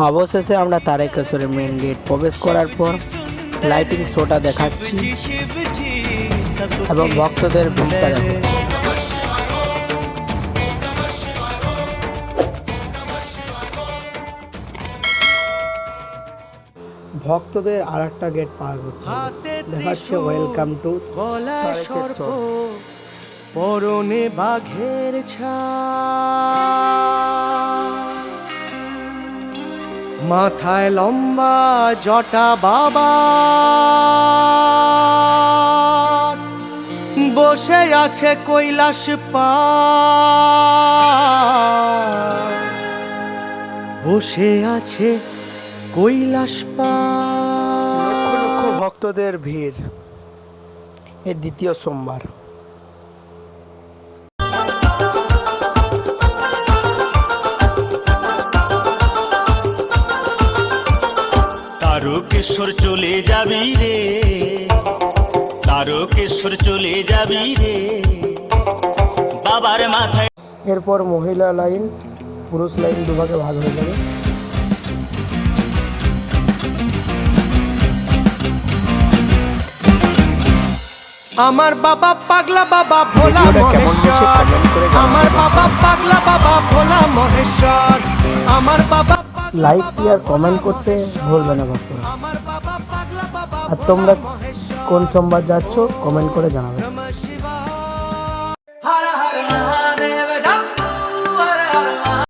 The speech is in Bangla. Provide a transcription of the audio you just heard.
অবশেষে আমরা তারকেশ্বরের মেন গেট প্রবেশ করার পর লাইটিং শোটা দেখাচ্ছি এবং ভক্তদের ভিড়টা দেখো। ভক্তদের আর একটা গেট পার করতে দেখাচ্ছে ওয়েলকাম টু তারকেশ্বর। পরনে বাঘের ছাপ, মাথায় লম্বা জটা বাবা, বসে আছে কৈলাস পার, বসে আছে কৈলাস পার। লক্ষ লক্ষ ভক্তদের ভিড় এই দ্বিতীয় সোমবার। তারকেশ্বর চলে যাবি রে, তারকেশ্বর চলে যাবি রে বাবার মাথায়। এরপর মহিলা লাইন পুরুষ লাইন দুভাগে ভাগ হয়ে যাবে। আমার বাবা পাগলা বাবা ভোলা মহেশ্বর, আমার বাবা পাগলা বাবা ভোলা মহেশ্বর, আমার বাবা লাইক শেয়ার কমেন্ট করতে ভুলবে না ভক্তরা। আমার বাবা পাগলা বাবা। আর তোমরা কোন সোমবার যাচ্ছ কমেন্ট করে জানাবে।